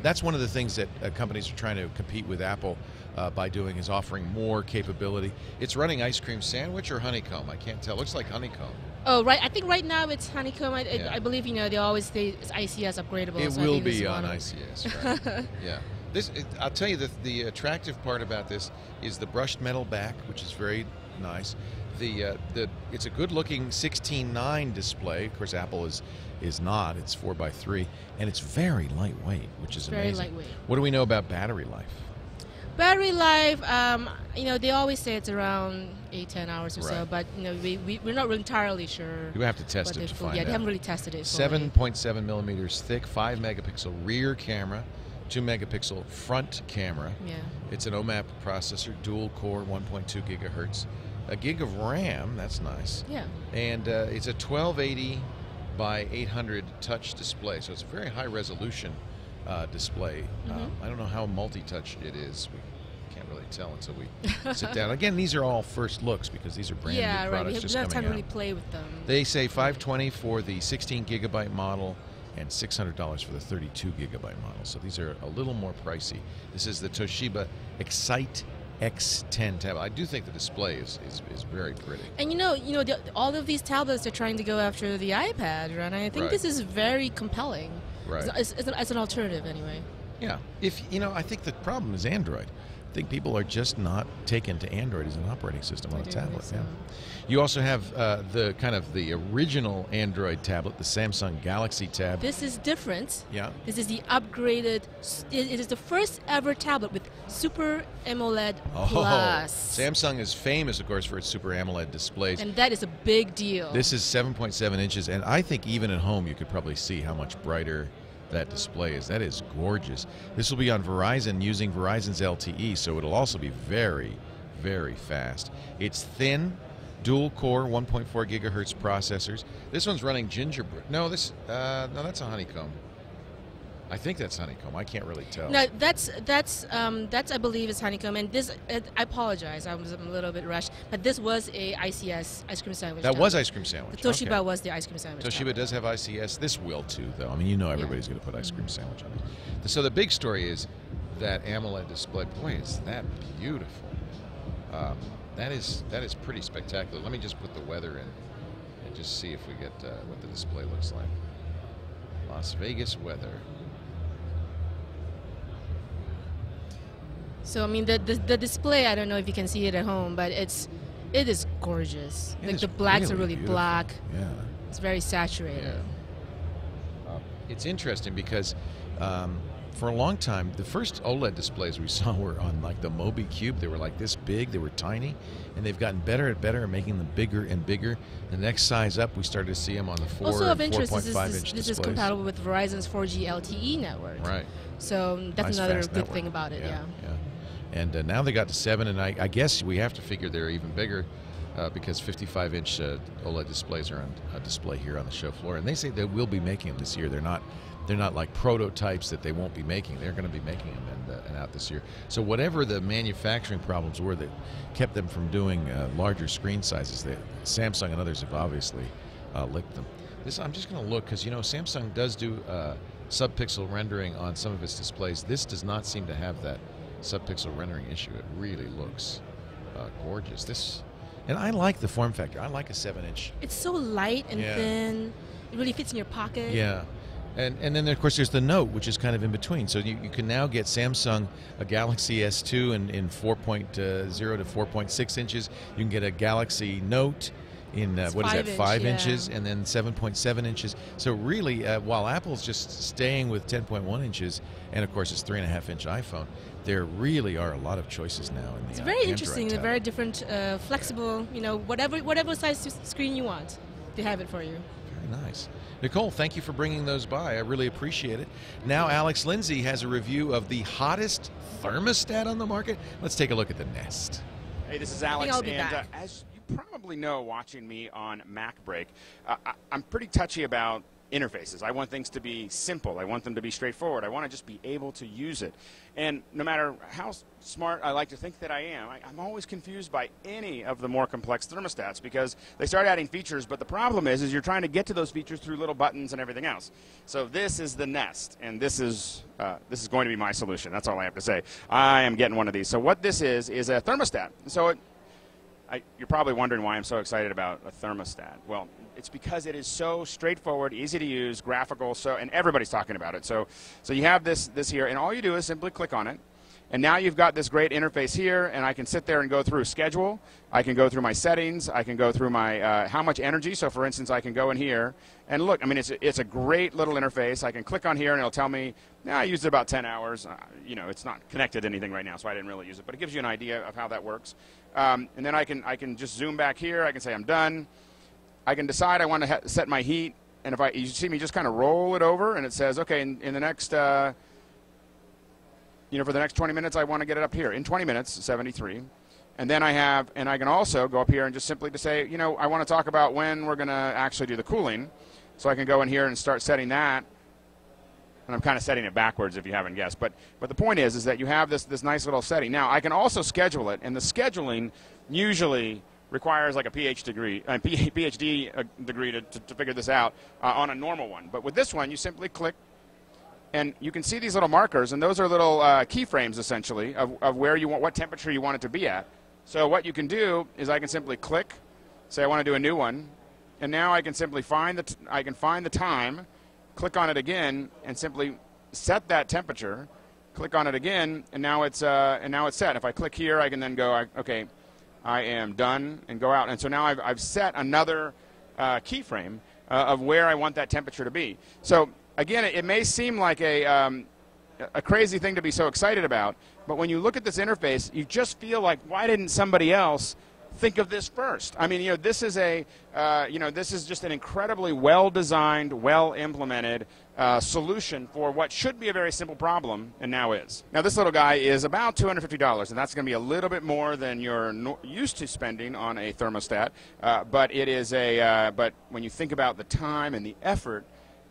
That's one of the things that companies are trying to compete with Apple by doing, is offering more capability. It's running ice cream sandwich or honeycomb. I can't tell. Looks like honeycomb. Oh, right. I think right now it's honeycomb. Yeah. I believe, they always say it's ICS upgradable. It so I will think this be is on one of- ICS, right? Yeah. I'll tell you, the attractive part about this is the brushed metal back, which is very nice. It's a good-looking 16:9 display. Of course, Apple is not. It's 4x3, and it's very lightweight, which is Very amazing. lightweight. What do we know about battery life? Battery life, they always say it's around 8-10 hours or so, Right. but we're not really entirely sure. You have to test what it they to feel- find Yeah, they out. haven't really tested it. 7.7 millimeters thick, 5-megapixel rear camera, 2-megapixel front camera. Yeah. It's an OMAP processor, dual core, 1.2 gigahertz. A gig of RAM, that's nice. Yeah. And it's a 1280 by 800 touch display, so it's a very high resolution display. I don't know how multi-touch it is. We can't really tell until we sit down. Again, these are all first looks because these are brand new Yeah, right. products We just don't have time coming to out. really play with them. They say $520 for the 16 gigabyte model and $600 for the 32 gigabyte model. So these are a little more pricey. This is the Toshiba Excite X10 tablet. I do think the display is very pretty. And all of these tablets are trying to go after the iPad, right? And I think Right. this is very compelling. Right. As an alternative, anyway. Yeah. I think the problem is Android. I think people are just not taken to Android as an operating system on a tablet. So. Yeah. You also have the original Android tablet, the Samsung Galaxy Tab. This is different. Yeah. This is the upgraded. It is the first ever tablet with Super AMOLED Plus. Samsung is famous, of course, for its Super AMOLED displays. And that is a big deal. This is 7.7 inches, and I think even at home you could probably see how much brighter that display is. That is gorgeous. This will be on Verizon using Verizon's LTE, so it'll also be very, very fast. It's thin, dual-core, 1.4 gigahertz processors. This one's running Gingerbread. No, that's a honeycomb. I think that's honeycomb. I can't really tell. No, that's I believe is honeycomb. And this, I apologize, I'm a little bit rushed, but this was a ICS ice cream sandwich. That was tablet. ice cream sandwich. The Toshiba Okay. was the ice cream sandwich. Toshiba tablet. does have ICS. This will too, though. I mean, everybody's going to put ice cream sandwich on it. So the big story is that AMOLED display. Boy, is that beautiful. That is pretty spectacular. Let me just put the weather in and just see if we get what the display looks like. Las Vegas weather. So I mean, the display. I don't know if you can see it at home, but it is gorgeous. It Like is the blacks are really beautiful. black. Yeah. It's very saturated. It's interesting because for a long time, the first OLED displays we saw were on like the Mobi Cube. They were like this big, they were tiny, and they've gotten better and better at making them bigger and bigger. The next size up, we started to see them on the 4 Also and of interest, 4.5 this inch is displays. compatible with Verizon's 4G LTE network. Right. So that's Nice, another fast good network. thing about it. Yeah. And now they got to 7, and I guess we have to figure they're even bigger because 55-inch OLED displays are on display here on the show floor, and they say they will be making them this year. They're not like prototypes that they won't be making. They're going to be making them and out this year. So whatever the manufacturing problems were that kept them from doing larger screen sizes, Samsung and others have obviously licked them. I'm just going to look because Samsung does do sub-pixel rendering on some of its displays. This does not seem to have that sub-pixel rendering issue. It really looks gorgeous. And I like the form factor. I like a 7-inch. It's so light and thin. It really fits in your pocket. Yeah. And then, of course, there's the Note, which is kind of in between. So you can now get Samsung a Galaxy S2 in 4.0 to 4.6 inches. You can get a Galaxy Note in, what is that, 5 inches, and then 7.7 inches. So really, while Apple's just staying with 10.1 inches, and of course it's 3.5-inch iPhone, there really are a lot of choices now in the It's very interesting. They're very different, flexible, you know, whatever size screen you want, they have it for you. Very nice. Nicole, thank you for bringing those by. I really appreciate it. Now Alex Lindsay has a review of the hottest thermostat on the market. Let's take a look at the Nest. Hey, this is Alex, and as you probably know, watching me on Mac Break, I'm pretty touchy about interfaces. I want things to be simple. I want them to be straightforward. I want to just be able to use it. And no matter how smart I like to think that I am, I'm always confused by any of the more complex thermostats because they start adding features, but the problem is you're trying to get to those features through little buttons and everything else. So this is the Nest, and this is going to be my solution. That's all I have to say. I am getting one of these. So what this is a thermostat. So you're probably wondering why I'm so excited about a thermostat. Well, it's because it is so straightforward, easy to use, graphical, and everybody's talking about it. So you have this here, and all you do is simply click on it. And now you've got this great interface here, and I can sit there and go through schedule. I can go through my settings. I can go through my how much energy. So, for instance, I can go in here and look. I mean, it's a great little interface. I can click on here, and it'll tell me, I used it about 10 hours. You know, it's not connected to anything right now, so I didn't really use it. But it gives you an idea of how that works. And then I can just zoom back here. I can say I'm done. I can decide I want to set my heat. And if you see me just kind of roll it over, and it says, okay, in the next for the next 20 minutes, I want to get it up here. In 20 minutes, 73. And then I can also go up here and just simply to say, I want to talk about when we're going to actually do the cooling. So I can go in here and start setting that. And I'm kind of setting it backwards if you haven't guessed. But the point is that you have this nice little setting. Now, I can also schedule it. And the scheduling usually requires like a PhD degree to figure this out on a normal one. But with this one, you simply click. And you can see these little markers, and those are little keyframes, essentially, of where you want, what temperature you want it to be at. So what you can do is I can simply click, say I want to do a new one, and now I can simply find the time, click on it again, and simply set that temperature. Click on it again, and now it's set. If I click here, I can then go, okay, I am done, and go out. And so now I've set another keyframe of where I want that temperature to be. So again, it may seem like a crazy thing to be so excited about, but when you look at this interface, you just feel like, why didn't somebody else think of this first? I mean, this is this is just an incredibly well-designed, well-implemented solution for what should be a very simple problem, and now is. Now, this little guy is about $250, and that's going to be a little bit more than you're used to spending on a thermostat. But it is but when you think about the time and the effort,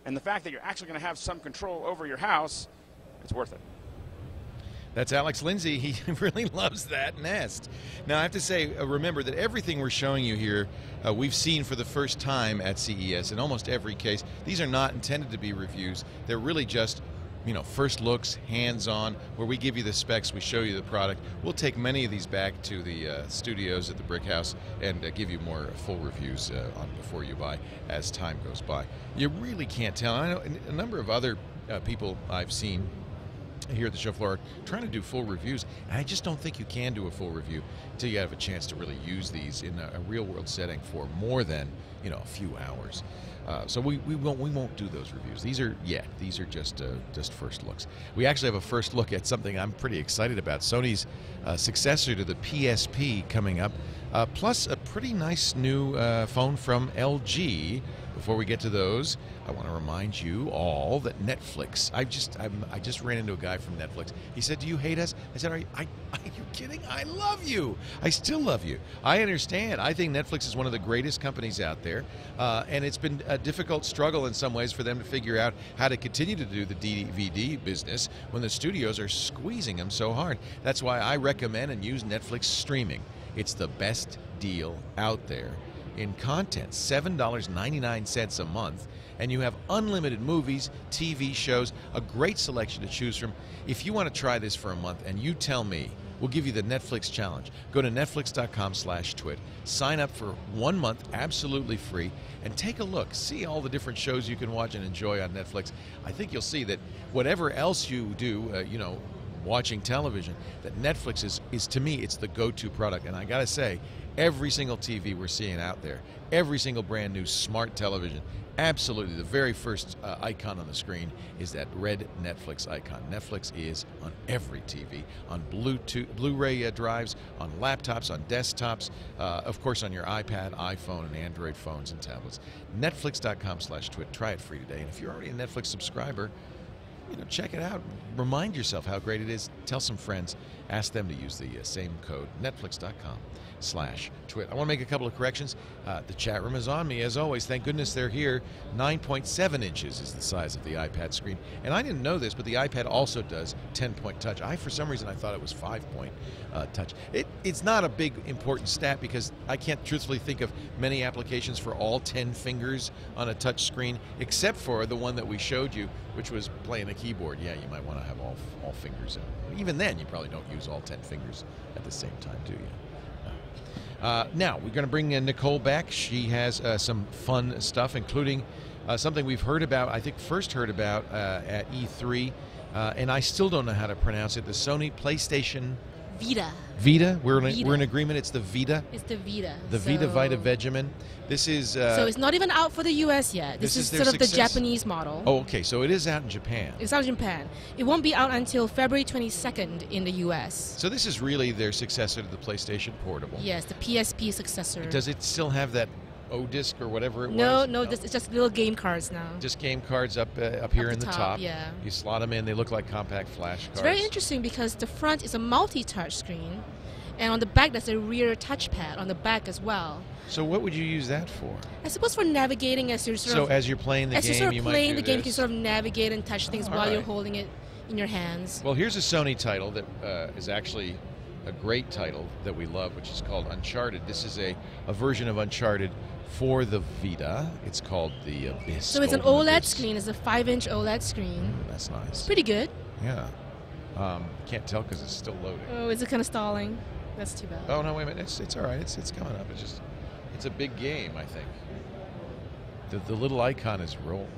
and the fact that you're actually going to have some control over your house, it's worth it. That's Alex Lindsay. He really loves that Nest. Now, I have to say, remember that everything we're showing you here, we've seen for the first time at CES in almost every case. These are not intended to be reviews. They're really just, first looks, hands-on, where we give you the specs, we show you the product. We'll take many of these back to the studios at the Brick House and give you more full reviews on before you buy as time goes by. You really can't tell. I know a number of other people I've seen here at the show floor trying to do full reviews, and I just don't think you can do a full review until you have a chance to really use these in a real-world setting for more than a few hours. So we won't do those reviews. These are just first looks. We actually have a first look at something I'm pretty excited about. Sony's successor to the PSP coming up, plus a pretty nice new phone from LG. Before we get to those, I want to remind you all that Netflix. I just ran into a guy from Netflix. He said, "Do you hate us?" I said, "Are you kidding? I love you. I still love you. I understand. I think Netflix is one of the greatest companies out there, and it's been a difficult struggle in some ways for them to figure out how to continue to do the DVD business when the studios are squeezing them so hard. That's why I recommend and use Netflix streaming. It's the best deal out there in content, $7.99 a month, and you have unlimited movies, TV shows, a great selection to choose from. If you want to try this for a month and you tell me we'll give you the Netflix challenge. Go to netflix.com/twit. Sign up for 1 month absolutely free and take a look. See all the different shows you can watch and enjoy on Netflix. I think you'll see that whatever else you do, watching television, that Netflix is to me, it's the go-to product. And I gotta say, every single TV we're seeing out there, every single brand new smart television, absolutely the very first icon on the screen is that red Netflix icon. Netflix is on every TV, on Blu-ray drives, on laptops, on desktops, of course on your iPad, iPhone, and Android phones and tablets. Netflix.com/twit. Try it free today. And if you're already a Netflix subscriber, check it out. Remind yourself how great it is. Tell some friends. Ask them to use the same code, netflix.com/twit. I want to make a couple of corrections. The chat room is on me, as always. Thank goodness they're here. 9.7 inches is the size of the iPad screen. And I didn't know this, but the iPad also does 10-point touch. For some reason, I thought it was 5-point touch. It's not a big, important stat because I can't truthfully think of many applications for all 10 fingers on a touch screen, except for the one that we showed you, which was playing a keyboard. Yeah, you might want to have all fingers in. Even then, you probably don't use all 10 fingers at the same time, do you? Now, we're going to bring Nicole back. She has some fun stuff, including something we've heard about, I think first heard about at E3, and I still don't know how to pronounce it, the Sony PlayStation Vita. Vita? We're in agreement. It's the Vita? It's the Vita. The Vita Vegemin. This is... so it's not even out for the U.S. yet. This is sort of the Japanese model. Oh, okay. So it is out in Japan. It's out in Japan. It won't be out until February 22nd in the U.S. So this is really their successor to the PlayStation Portable. Yes, the PSP successor. Does it still have that O-disc or whatever it was? No, it's just little game cards now. Just game cards up here in the top. Yeah. You slot them in. They look like compact flash cards. It's very interesting because the front is a multi-touch screen, and on the back there's a rear touchpad on the back as well. So what would you use that for? I suppose for navigating as you're as you're playing the game, you playing the game, you can sort of navigate and touch things while you're holding it in your hands. Well, here's a Sony title that is actually a great title that we love, which is called Uncharted. This is a version of Uncharted for the Vita. It's called the Abyss. So it's an OLED screen. It's a 5-inch OLED screen. That's nice. It's pretty good. Yeah. Can't tell because it's still loading. Oh, is it kind of stalling? That's too bad. Oh no, wait a minute. It's all right. It's coming up. It's a big game, I think. The little icon is rolling.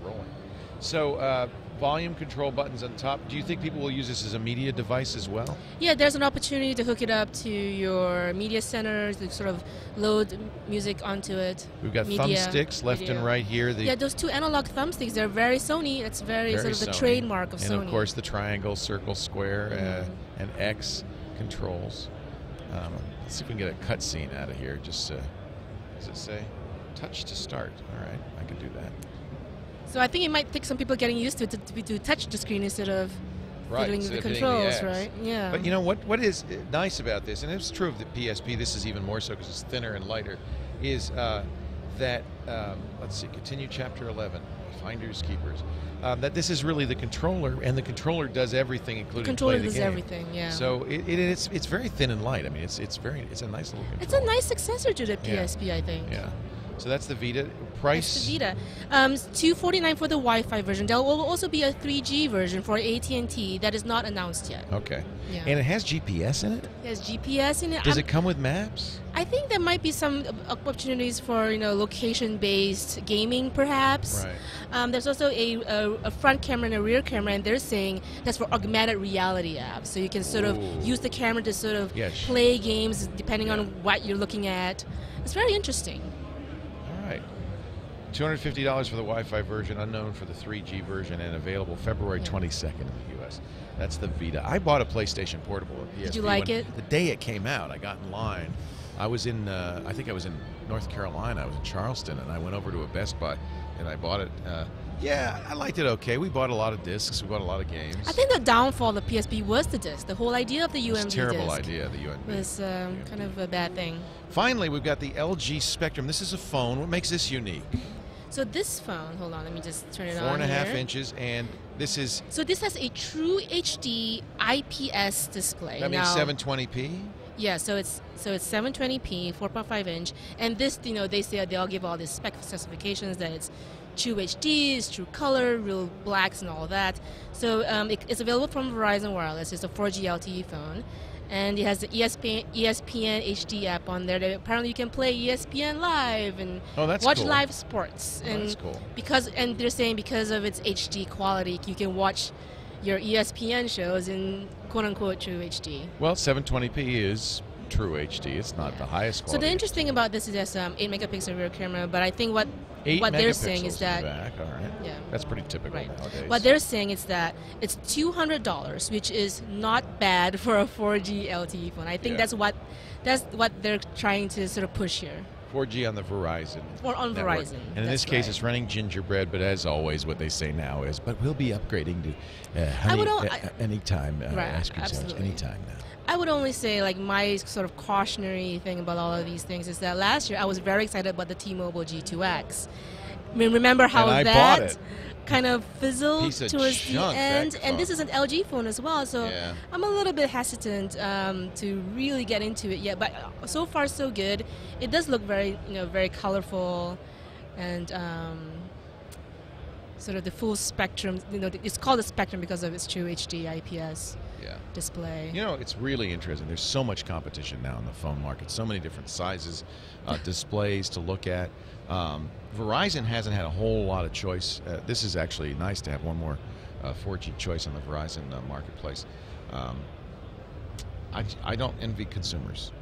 So volume control buttons on top. Do you think people will use this as a media device as well? Yeah, there's an opportunity to hook it up to your media center, to sort of load music onto it. We've got thumbsticks left and right here. Yeah, those two analog thumbsticks, they're very Sony. It's very sort of the trademark of Sony. And of course the triangle, circle, square, and X controls. Let's see if we can get a cutscene out of here. Just does it say touch to start? All right, I can do that. So I think it might take some people getting used to touch the screen instead of fiddling with the controls, right? Yeah. But you know what is nice about this, and it's true of the PSP. This is even more so because it's thinner and lighter. Is that let's see, continue chapter 11, Finders Keepers. That this is really the controller, and the controller does everything, including play the game. The controller does everything, yeah. So it's very thin and light. I mean, it's a nice little controller. It's a nice successor to the PSP, I think. Yeah. So that's the Vita. Price? That's the Vita. $249 for the Wi-Fi version. There will also be a 3G version for AT&T that is not announced yet. Okay. Yeah. And it has GPS in it? It has GPS in it. Does it come with maps? I think there might be some opportunities for location-based gaming, perhaps. Right. There's also a front camera and a rear camera, and they're saying that's for augmented reality apps. So you can sort of use the camera to sort of play games depending on what you're looking at. It's very interesting. All right. $250 for the Wi-Fi version, unknown for the 3G version, and available February 22nd in the U.S. That's the Vita. I bought a PlayStation Portable at PSP. Did you like it? The day it came out, I got in line. I was in, I think I was in North Carolina. I was in Charleston, and I went over to a Best Buy, and I bought it. Yeah, I liked it okay. We bought a lot of discs. We bought a lot of games. I think the downfall of the PSP was the disc. The whole idea of the UMD disc. Terrible idea, the UMD. Was kind of a bad thing. Finally, we've got the LG Spectrum. This is a phone. What makes this unique? So this phone, hold on, let me just turn it 4.5 on here. inches, and this is... So this has a true HD IPS display. That means 720p? Yeah, so it's 720p, 4.5 inch, and this, they say they'll give all these spec specifications that it's true HD, it's true color, real blacks and all that. So it's available from Verizon Wireless. It's a 4G LTE phone. And it has the ESPN HD app on there. That apparently you can play ESPN Live and watch live sports. And that's cool. And they're saying because of its HD quality, you can watch your ESPN shows in quote-unquote true HD. Well, 720p is true HD. It's not the highest quality. So the interesting about this is there's 8-megapixel rear camera, but I think what they're saying is that back. All right. Yeah, that's pretty typical nowadays. What they're saying is that it's $200, which is not bad for a 4G LTE phone. I think that's what they're trying to sort of push here. 4G on the Verizon. Or on network. Verizon. And in this case, it's running gingerbread, but as always, what they say now is, but we'll be upgrading to anytime. Absolutely. Anytime now. I would only say, like, my sort of cautionary thing about all of these things is that last year I was very excited about the T-Mobile G2X. I mean, remember how that kind of fizzled towards the end? And this is an LG phone as well, so I'm a little bit hesitant to really get into it yet. But so far, so good. It does look very, very colorful, and sort of the full spectrum. It's called a Spectrum because of its true HD IPS. Display. It's really interesting. There's so much competition now in the phone market. So many different sizes, displays to look at. Verizon hasn't had a whole lot of choice. This is actually nice to have one more 4G choice on the Verizon marketplace. I don't envy consumers.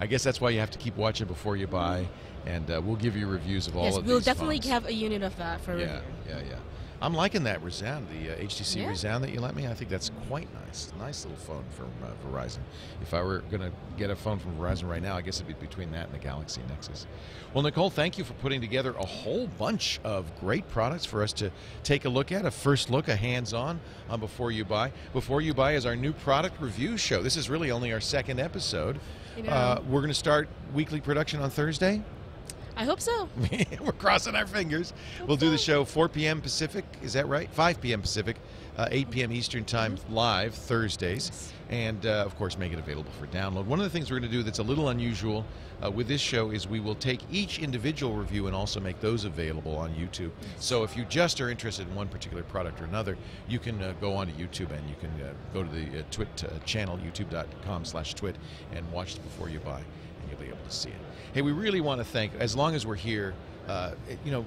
I guess that's why you have to keep watching before you buy, and we'll give you reviews of all of these. Yes, we'll definitely have a unit of that for review. Yeah. I'm liking that Resound, the HTC Resound that you lent me. I think that's quite nice. Nice little phone from Verizon. If I were going to get a phone from Verizon right now, I guess it'd be between that and the Galaxy Nexus. Well, Nicole, thank you for putting together a whole bunch of great products for us to take a look at, a first look, a hands-on on Before You Buy. Before You Buy is our new product review show. This is really only our second episode. We're going to start weekly production on Thursday. I hope so. We're crossing our fingers. We'll do the show 4 p.m. Pacific. Is that right? 5 p.m. Pacific, 8 p.m. Eastern Time live Thursdays. And, of course, make it available for download. One of the things we're going to do that's a little unusual with this show is we will take each individual review and also make those available on YouTube. So if you just are interested in one particular product or another, you can go onto YouTube and you can go to the TWiT channel, youtube.com/TWiT, and watch it Before You Buy. You'll be able to see it. Hey, we really want to thank, as long as we're here,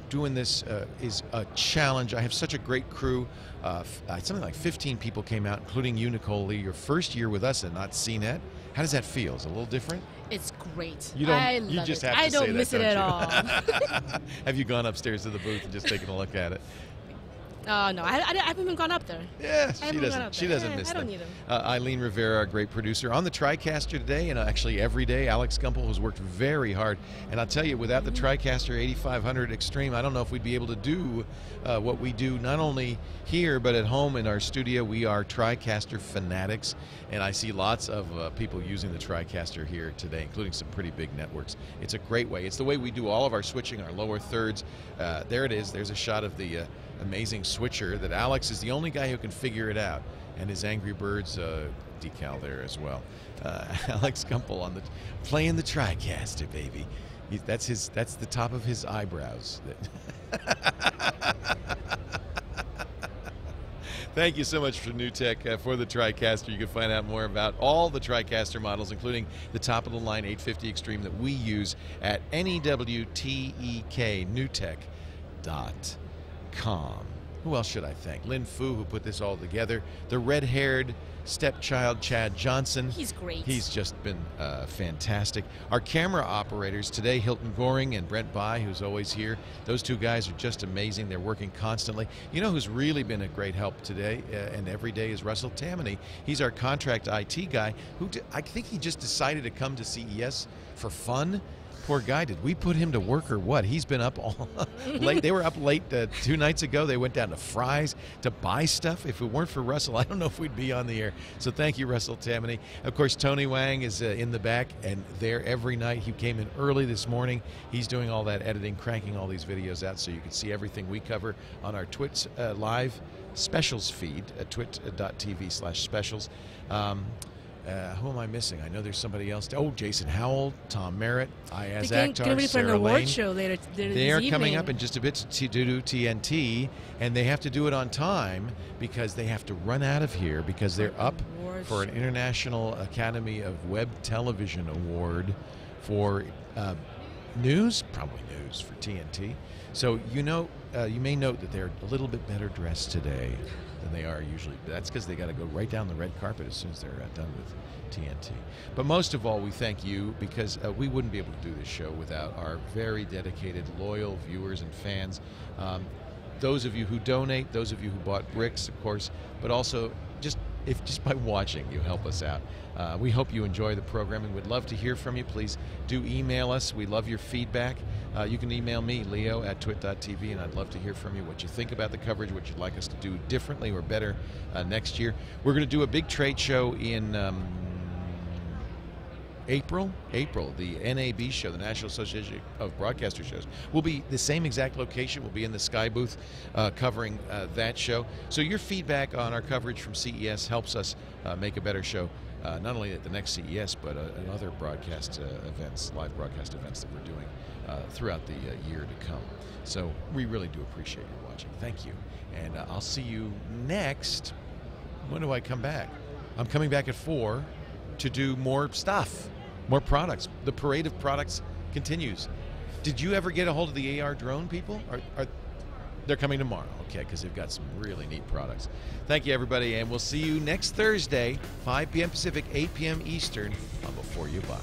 doing this is a challenge. I have such a great crew. Something like 15 people came out, including you, Nicole Lee, your first year with us at Not CNET. How does that feel? Is it a little different? It's great. I love it. I don't miss it at all. Have you gone upstairs to the booth and just taken a look at it? No, I haven't even gone up there. Yeah, she doesn't miss them. I don't need them. Eileen Rivera, our great producer, on the TriCaster today, and actually every day. Alex Gumpel has worked very hard. And I'll tell you, without the TriCaster 8500 Extreme, I don't know if we'd be able to do what we do, not only here, but at home in our studio. We are TriCaster fanatics, and I see lots of people using the TriCaster here today, including some pretty big networks. It's a great way. It's the way we do all of our switching, our lower thirds. There it is. There's a shot of the amazing switcher that Alex is the only guy who can figure it out, and his Angry Birds decal there as well. Alex Gumpel on playing the TriCaster, baby. That's the top of his eyebrows. Thank you so much for New Tech for the TriCaster. You can find out more about all the TriCaster models, including the top-of-the-line 850 Extreme that we use at newtek.com. Who else should I thank? Lin Fu, who put this all together. The red-haired stepchild, Chad Johnson. He's great. He's just been fantastic. Our camera operators today, Hilton Goring and Brent Bai, who's always here. Those two guys are just amazing. They're working constantly. You know who's really been a great help today and every day is Russell Tammany. He's our contract IT guy, who I think he just decided to come to CES for fun. Poor guy, did we put him to work or what? He's been up all late. They were up late 2 nights ago. They went down to Fry's to buy stuff. If it weren't for Russell, I don't know if we'd be on the air. So thank you, Russell Tammany. Of course, Tony Wang is in the back and there every night. He came in early this morning. He's doing all that editing, cranking all these videos out so you can see everything we cover on our TWiT live specials feed at twit.tv/specials. Who am I missing? I know there's somebody else. Oh, Jason Howell, Tom Merritt, Iyaz, Akhtar, Sarah award Lane. show later. They are coming up in just a bit to do TNT, and they have to do it on time because they have to run out of here because they're up for an International Academy of Web Television Award for news, probably news for TNT. So you may note that they're a little bit better dressed today than they are usually. That's because they got to go right down the red carpet as soon as they're done with TNT. But most of all, we thank you because we wouldn't be able to do this show without our very dedicated, loyal viewers and fans. Those of you who donate, those of you who bought bricks, of course, but also just by watching, you help us out. We hope you enjoy the programming. We'd love to hear from you. Please do email us. We love your feedback. You can email me, leo@twit.tv, and I'd love to hear from you what you think about the coverage, what you'd like us to do differently or better next year. We're going to do a big trade show in April, the NAB show, the National Association of Broadcaster Shows, will be the same exact location. We'll be in the Sky booth covering that show. So your feedback on our coverage from CES helps us make a better show, not only at the next CES, but in other broadcast events, live broadcast events that we're doing throughout the year to come. So we really do appreciate you watching. Thank you. And I'll see you next. When do I come back? I'm coming back at 4 to do more stuff, more products. The parade of products continues. Did you ever get a hold of the AR drone people? They're coming tomorrow, okay, because they've got some really neat products. Thank you, everybody, and we'll see you next Thursday, 5 p.m. Pacific, 8 p.m. Eastern on Before You Buy.